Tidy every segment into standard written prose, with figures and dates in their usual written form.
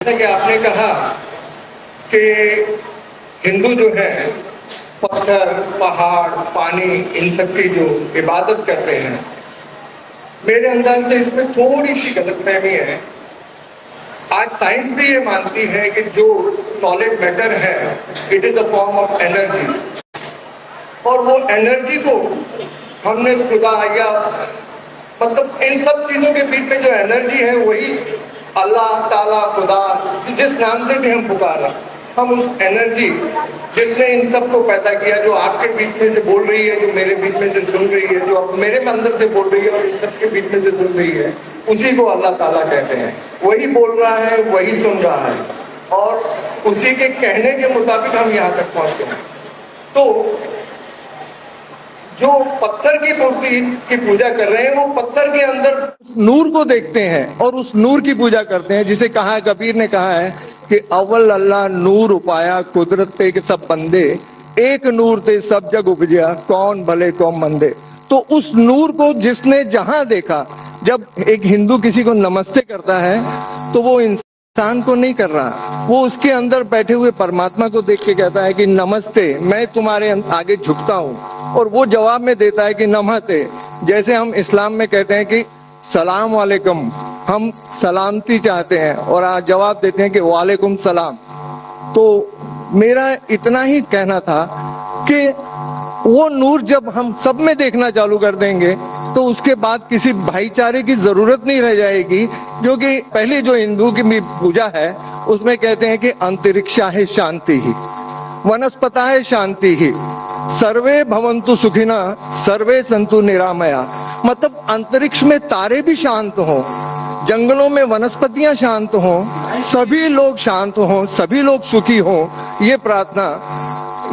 جیسا کہ آپ نے کہا کہ ہندو جو ہے پتھر پہاڑ پانی ان سب کی جو عبادت کرتے ہیں، میرے انداز سے اس میں تھوڑی سی غلط فہمی ہے۔ آج سائنس بھی یہ مانتی ہے کہ جو سالڈ میٹر ہے it is a form of energy, اور وہ انرجی کو ہم نے خدا یا مطلب ان سب چیزوں کے بیچ میں جو انرجی ہے وہی اللہ تعالیٰ خدا جس نام سے بھی ہم پکار رہے ہیں، ہم اس انرجی جس نے ان سب کو پیدا کیا، جو آپ کے بیچ میں سے بول رہی ہے، جو میرے بیچ میں سے سن رہی ہے، جو میرے اندر سے بول رہی ہے اور ان سب کے بیچ میں سے سن رہی ہے، اسی کو اللہ تعالیٰ کہتے ہیں۔ وہی بول رہا ہے، وہی سن رہا ہے، اور اسی کے کہنے کے مطابق ہم یہاں تک پہنچے ہیں۔ تو جو پتھر کی مورتی کی پوجا کر رہے ہیں، وہ پتھر کے اندر نور کو دیکھتے ہیں اور اس نور کی پوجا کرتے ہیں، جسے کہا ہے، کبیر نے کہا ہے کہ اول اللہ نور اپایا قدرت تے کے سب بندے، ایک نور تے سب جگ اپجیا کون بھلے کون مندے۔ تو اس نور کو جس نے جہاں دیکھا، جب ایک ہندو کسی کو نمستے کرتا ہے تو وہ انسان کو نہیں کر رہا، وہ اس کے اندر بیٹھے ہوئے پرماتما کو دیکھ کے کہتا ہے کہ نمستے، میں تمہارے آگے جھکتا ہوں، اور وہ جواب میں دیتا ہے کہ نمستے۔ جیسے ہم اسلام میں کہتے ہیں کہ سلام علیکم، ہم سلامتی چاہتے ہیں، اور آج جواب دیتے ہیں کہ وعلیکم السلام۔ تو میرا اتنا ہی کہنا تھا کہ وہ نور جب ہم سب میں دیکھنا چالو کر دیں گے تو اس کے بعد کسی بھائی چارے کی ضرورت نہیں رہ جائے گی، جو کہ پہلی جو ہندو کی پوجا ہے اس میں کہتے ہیں کہ انترکشا ہے شانتی ہی، ونسپتا ہے شانتی ہی، سروے بھونتو سکھینا سروے سنتو نرامیا۔ مطلب انترکش میں تارے بھی شانت ہوں، جنگلوں میں ونسپتیاں شانت ہوں، سبھی لوگ شانت ہوں، سبھی لوگ سکھی ہوں۔ یہ پرارتھنا،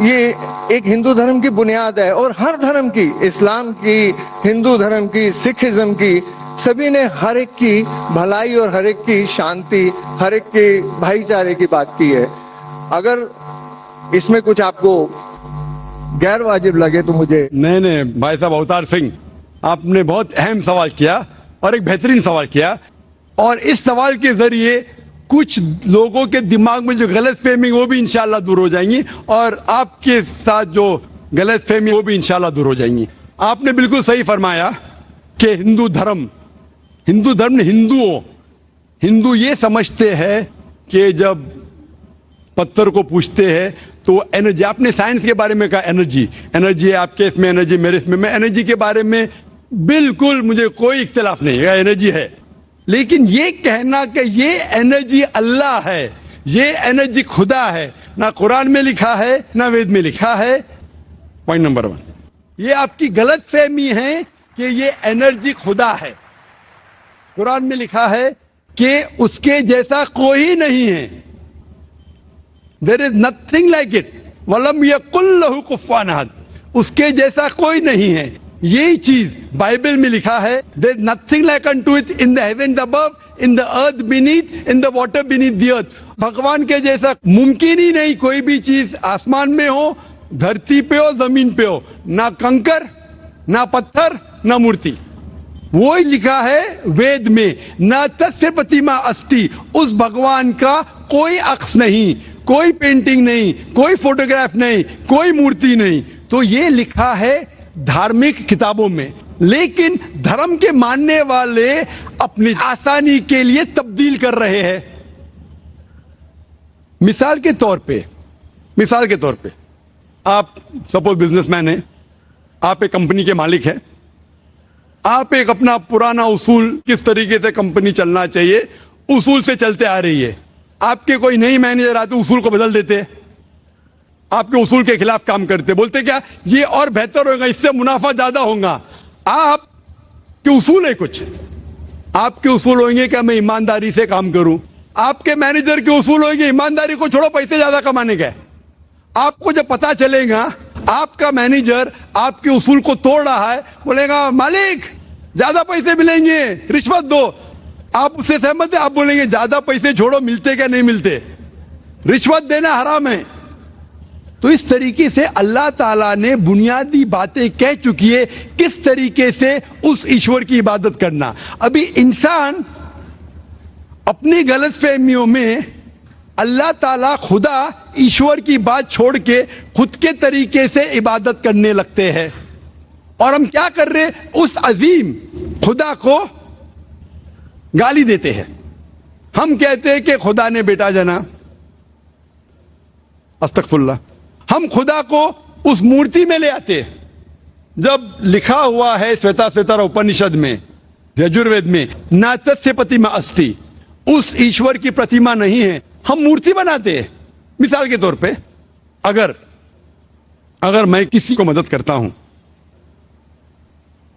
یہ ایک ہندو دھرم کی بنیاد ہے، اور ہر دھرم کی، اسلام کی، ہندو دھرم کی، سکھ ازم کی، سبھی نے ہر ایک کی بھلائی اور ہر ایک کی شانتی، ہر ایک کے بھائی چارے کی بات کی ہے۔ اگر اس میں کچھ آپ کو غیر واجب لگے تو مجھے نہیں بھائی صاحب اوتار سنگھ، آپ نے بہت اہم سوال کیا اور ایک بہترین سوال کیا، اور اس سوال کے ذریعے کچھ لوگوں کے دماغ میں جو غلط فہمی وہ بھی انشاءاللہ دور ہو جائیں گی، اور آپ کے ساتھ جو غلط فہمی وہ بھی انشاءاللہ دور ہو جائیں گی۔ آپ نے بالکل صحیح فرمایا کہ ہندو دھرم نے ہندو یہ سمجھتے ہیں کہ جب پتھر کو پوچھتے ہیں تو وہ انرجی، آپ نے سائنس کے بارے میں کہا انرجی ہے، آپ کے اس میں انرجی، میرے اس میں انرجی کے بارے میں بالکل مجھے کوئی اختلاف نہیں ہے، انرجی ہے۔ لیکن یہ کہنا کہ یہ انرجی اللہ ہے، یہ انرجی خدا ہے، نہ قرآن میں لکھا ہے نہ وید میں لکھا ہے۔ پوائنٹ نمبر 1، یہ آپ کی غلط فہمی ہے کہ یہ انرجی خدا ہے۔ قرآن میں لکھا ہے کہ اس کے جیسا کوئی نہیں ہے، there is nothing like it، وَلَمْ يَقُلْ لَهُ كُفُوًا أَحَدٌ، اس کے جیسا کوئی نہیں ہے۔ یہی چیز بائبل میں لکھا ہے، there is nothing like unto it in the heavens above, in the earth beneath, in the water beneath the earth۔ بھگوان کے جیسا ممکن ہی نہیں کوئی بھی چیز، آسمان میں ہو، دھرتی پہ ہو، زمین پہ ہو، نہ کنکر، نہ پتھر، نہ مورتی۔ وہی لکھا ہے وید میں، نہ تسیہ پرتیما استی، اس بھگوان کا کوئی عکس نہیں، کوئی پینٹنگ نہیں، کوئی فوٹوگراف نہیں، کوئی مورتی نہیں۔ تو یہ لکھا ہے دھارمک کتابوں میں، لیکن دھرم کے ماننے والے اپنی آسانی کے لیے تبدیل کر رہے ہیں۔ مثال کے طور پہ آپ سپوز بزنس مین ہیں، آپ ایک کمپنی کے مالک ہیں، آپ ایک اپنا پرانا اصول، کس طریقے سے کمپنی چلنا چاہیے، اصول سے چلتے آ رہی ہے۔ آپ کے کوئی نئی مینیجر آتے اصول کو بدل دیتے، آپ کے اصول کے خلاف کام کرتے، بولتے کیا یہ اور بہتر ہوگا، اس سے منافع زیادہ ہوگا۔ آپ کے اصول ہے کچھ، آپ کے اصول ہوئیں گے کہ میں ایمانداری سے کام کروں، آپ کے مینیجر کے اصول ہوئیں گے ایمانداری کو چھوڑو، پیسے زیادہ کمانے کا۔ آپ کو جب پتا چلے گا آپ کا مینیجر آپ کے اصول کو توڑ رہا ہے، بولے گا مالک زیادہ پیسے ملیں گے، رشوت دو، آپ اس سے سہمت ہیں؟ آپ بولیں گے زیادہ پیسے چھوڑو، ملتے کیا نہیں ملتے، رشوت دینا حرام ہے۔ تو اس طریقے سے اللہ تعالیٰ نے بنیادی باتیں کہہ چکی ہے کس طریقے سے اس ایشور کی عبادت کرنا۔ ابھی انسان اپنی غلط فہمیوں میں اللہ تعالیٰ خدا ایشور کی بات چھوڑ کے خود کے طریقے سے عبادت کرنے لگتے ہیں، اور ہم کیا کر رہے؟ اس عظیم خدا کو گالی دیتے ہیں۔ ہم کہتے ہیں کہ خدا نے بیٹا جنا، استغفر اللہ۔ ہم خدا کو اس مورتی میں لے آتے ہیں، جب لکھا ہوا ہے سویتا سوتر اپنشد میں، یجوروید میں، ناتسیہ پرتیما استی، اس ایشور کی پرتیما نہیں ہے، ہم مورتی بناتے ہیں۔ مثال کے طور پہ اگر میں کسی کو مدد کرتا ہوں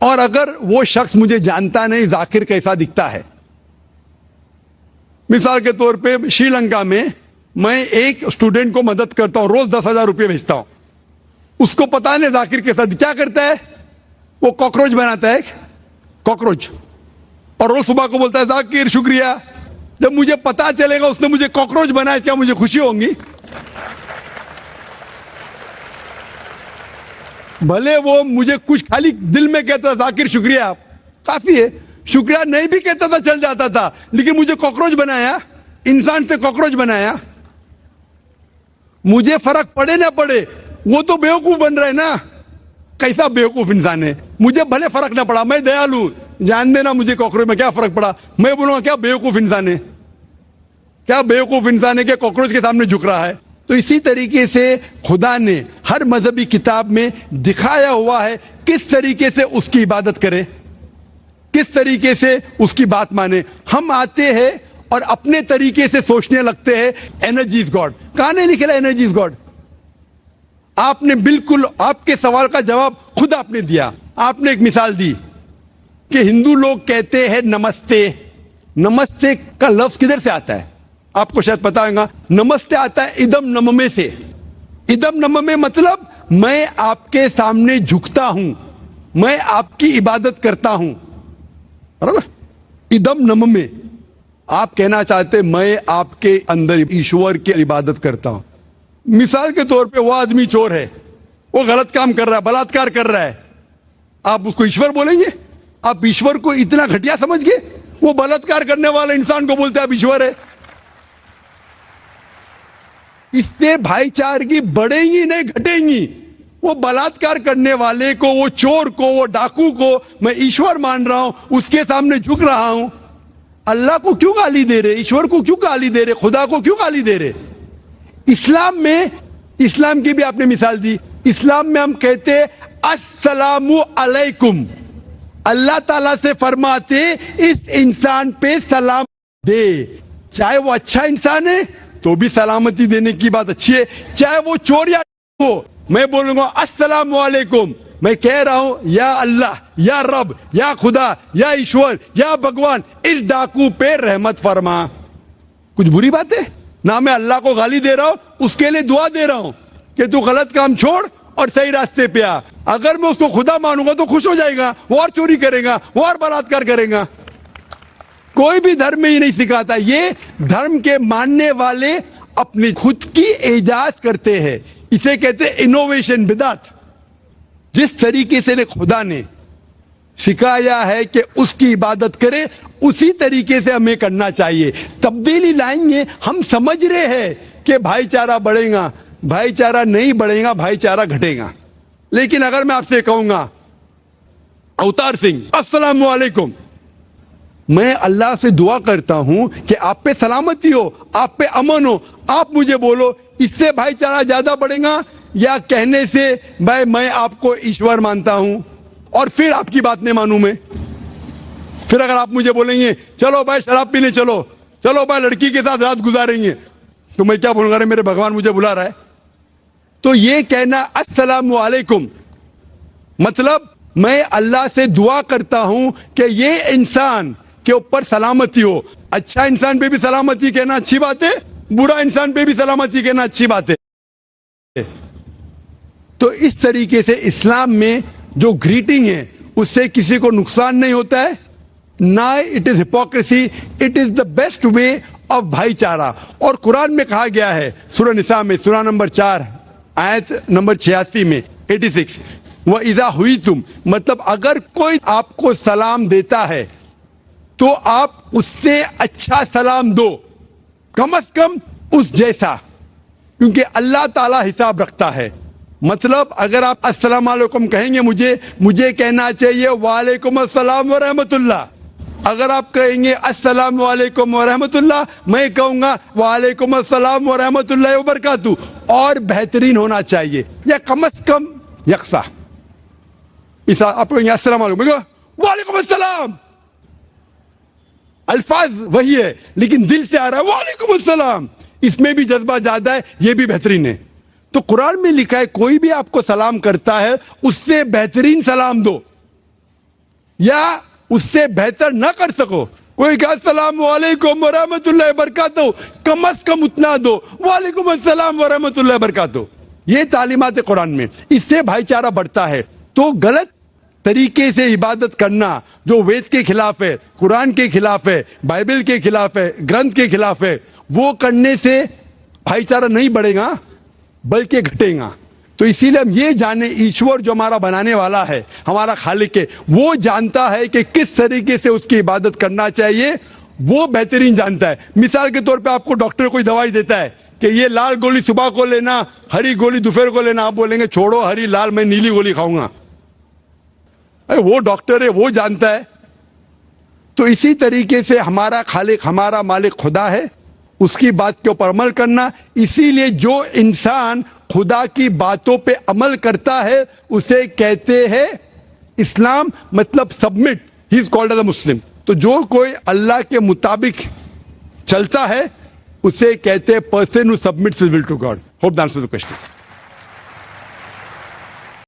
اور اگر وہ شخص مجھے جانتا نہیں ذاکر کیسا دکھتا ہے، مثال کے طور پہ شری لنکا میں میں ایک اسٹوڈنٹ کو مدد کرتا ہوں، روز 10,000 روپے بھیجتا ہوں، اس کو پتا نہیں ذاکر کیسا کیا کرتا ہے، وہ کاکروچ بناتا ہے، کاکروچ، اور روز صبح کو بولتا ہے ذاکر شکریہ۔ جب مجھے پتا چلے گا اس نے مجھے کاکروچ بنایا، کیا مجھے خوشی ہوں گی؟ بھلے وہ مجھے کچھ خالی دل میں کہتا تھا ذاکر شکریہ کافی ہے، شکریہ نہیں بھی کہتا تھا چل جاتا تھا، لیکن مجھے کاکروچ بنایا، انسان سے کاکروچ بنایا۔ مجھے فرق پڑے نہ پڑے، وہ تو بیوقوف بن رہا ہے نا، کیسا بیوقوف انسان ہے۔ مجھے بھلے فرق نہ پڑا، میں دیالو، جان دینا مجھے کاکروچ میں کیا فرق پڑا، میں بولوں گا کیا بیوقوف انسان ہے، کیا بیوقوف انسان ہے کہ کاکروچ کے سامنے جھک رہا ہے۔ تو اسی طریقے سے خدا نے ہر مذہبی کتاب میں دکھایا ہوا ہے کس طریقے سے اس کی عبادت کرے، کس طریقے سے اس کی بات مانے۔ ہم آتے ہیں اور اپنے طریقے سے سوچنے لگتے ہیں انرجی از گاڈ۔ کہاں نہیں لکھا انرجی از گاڈ؟ آپ نے بالکل آپ کے سوال کا جواب خود آپ نے دیا۔ آپ نے ایک مثال دی کہ ہندو لوگ کہتے ہیں نمستے۔ نمستے کا لفظ کدھر سے آتا ہے؟ آپ کو شاید پتا ہوگا، نمستے آتا ہے ادم نممے سے۔ ادم نممے مطلب میں آپ کے سامنے جھکتا ہوں، میں آپ کی عبادت کرتا ہوں، برابر؟ ادم نممے، آپ کہنا چاہتے میں آپ کے اندر ایشور کی عبادت کرتا ہوں۔ مثال کے طور پہ وہ آدمی چور ہے، وہ غلط کام کر رہا ہے، بلاತ್ಕಾರ کر رہا ہے، آپ اس کو ایشور بولیں گے؟ آپ ایشور کو اتنا گھٹیا سمجھ گئے؟ وہ بلاತ್ಕಾರ کرنے والے انسان کو بولتے ہیں آپ ایشور ہے۔ اس سے بھائی چارگی بڑھیں گی نہیں گھٹیں گی۔ وہ بلاತ್ಕಾರ کرنے والے کو، وہ چور کو، وہ ڈاکو کو میں ایشور مان رہا ہوں، اس کے سامنے جھک رہا ہوں۔ اللہ کو کیوں گالی دے رہے؟ ایشور کو کیوں گالی دے رہے؟ خدا کو کیوں گالی دے رہے؟ اسلام میں، اسلام کی بھی آپ نے مثال دی، اسلام میں ہم کہتے السلام علیکم، اللہ تعالیٰ سے فرماتے اس انسان پہ سلام دے، چاہے وہ اچھا انسان ہے تو بھی سلامتی دینے کی بات اچھی ہے، چاہے وہ چور یا ہو، میں بولوں گا السلام علیکم، میں کہہ رہا ہوں یا اللہ، یا رب، یا خدا، یا ایشور، یا بھگوان، اس ڈاکو پہ رحمت فرما۔ کچھ بری بات ہے؟ نہ میں اللہ کو گالی دے رہا ہوں، اس کے لیے دعا دے رہا ہوں کہ تو غلط کام چھوڑ اور صحیح راستے پہ آ۔ اگر میں اس کو خدا مانوں گا تو خوش ہو جائے گا، وہ اور چوری کرے گا، وہ اور بلاತ್ಕಾರ کرے گا۔ کوئی بھی دھرم میں یہ نہیں سکھاتا، یہ دھرم کے ماننے والے اپنی خود کی ایجاز کرتے ہیں، اسے کہتے ہیں انوویشن، بدعت۔ جس طریقے سے خدا نے سکھایا ہے کہ اس کی عبادت کرے، اسی طریقے سے ہمیں کرنا چاہیے۔ تبدیلی لائیں گے، ہم سمجھ رہے ہیں کہ بھائی چارہ بڑھے گا، بھائی چارہ نہیں بڑھے گا، بھائی چارہ گھٹے گا۔ لیکن اگر میں آپ سے کہوں گا اوتار سنگھ السلام علیکم، میں اللہ سے دعا کرتا ہوں کہ آپ پہ سلامتی ہو، آپ پہ امن ہو، آپ مجھے بولو اس سے بھائی چارہ زیادہ بڑھے گا یا کہنے سے بھائی میں آپ کو ایشور مانتا ہوں اور پھر آپ کی بات نہیں مانوں میں؟ پھر اگر آپ مجھے بولیں گے چلو بھائی شراب پینے چلو، چلو بھائی لڑکی کے ساتھ رات گزاریں گے، تو میں کیا بولوں گا؟ ارے میرے بھگوان مجھے بلا رہا ہے۔ تو یہ کہنا السلام علیکم مطلب میں اللہ سے دعا کرتا ہوں کہ یہ انسان کے اوپر سلامتی ہو۔ اچھا انسان پہ بھی سلامتی کہنا اچھی بات ہے، برا انسان پہ بھی سلامتی کہنا اچھی بات ہے۔ تو اس طریقے سے اسلام میں جو گریٹنگ ہے اس سے کسی کو نقصان نہیں ہوتا ہے، نہ it is hypocrisy, it is the best way of بھائی چارہ۔ اور قرآن میں کہا گیا ہے سورہ نساء میں، سورہ نمبر 4 آیت نمبر 86 میں 86، وَإِذَا حُيِّتُمْ، مطلب اگر کوئی آپ کو سلام دیتا ہے تو آپ اس سے اچھا سلام دو، کم از کم اس جیسا, کیونکہ اللہ تعالیٰ حساب رکھتا ہے. مطلب اگر آپ السلام علیکم کہیں گے مجھے کہنا چاہیے وعلیکم السلام ورحمۃ اللہ. اگر آپ کہیں گے السلام علیکم ورحمۃ اللہ, میں کہوں گا وعلیکم السلام ورحمۃ اللہ وبرکاتہ. اور بہترین ہونا چاہیے, یا کم از کم یکساں. آپ کہیں گے السلام علیکم, میں کہوں وعلیکم السلام. الفاظ وہی ہے لیکن دل سے آ رہا ہے وعلیکم السلام, اس میں بھی جذبہ زیادہ ہے, یہ بھی بہترین ہے. تو قرآن میں لکھا ہے کوئی بھی آپ کو سلام کرتا ہے اس سے بہترین سلام دو, یا اس سے بہتر نہ کر سکو, کوئی کہ السلام علیکم ورحمۃ اللہ وبرکاتہ, کم از کم اتنا دو وعلیکم السلام ورحمۃ اللہ وبرکاتہ. یہ تعلیمات قرآن میں, اس سے بھائی چارہ بڑھتا ہے. تو غلط طریقے سے عبادت کرنا جو وید کے خلاف ہے, قرآن کے خلاف ہے, بائبل کے خلاف ہے, گرنتھ کے خلاف ہے, وہ کرنے سے بھائی چارہ نہیں بڑھے گا بلکہ گھٹے گا. تو اسی لیے ہم یہ جانیں ایشور جو ہمارا بنانے والا ہے, ہمارا خالق ہے, وہ جانتا ہے کہ کس طریقے سے اس کی عبادت کرنا چاہیے, وہ بہترین جانتا ہے. مثال کے طور پہ آپ کو ڈاکٹر کوئی دوائی دیتا ہے کہ یہ لال گولی صبح کو لینا, ہری گولی دوپہر کو لینا, آپ بولیں گے چھوڑو ہری لال, میں نیلی گولی کھاؤں گا. وہ ڈاکٹر ہے, وہ جانتا ہے. تو اسی طریقے سے ہمارا خالق, ہمارا مالک خدا ہے, اس کی بات کے اوپر عمل کرنا. اسی لیے جو انسان خدا کی باتوں پہ عمل کرتا ہے اسے کہتے ہیں اسلام, مطلب submit, he is called as a Muslim. تو جو کوئی اللہ کے مطابق چلتا ہے اسے کہتے ہیں person who submits his will to God. Hope that answers the question.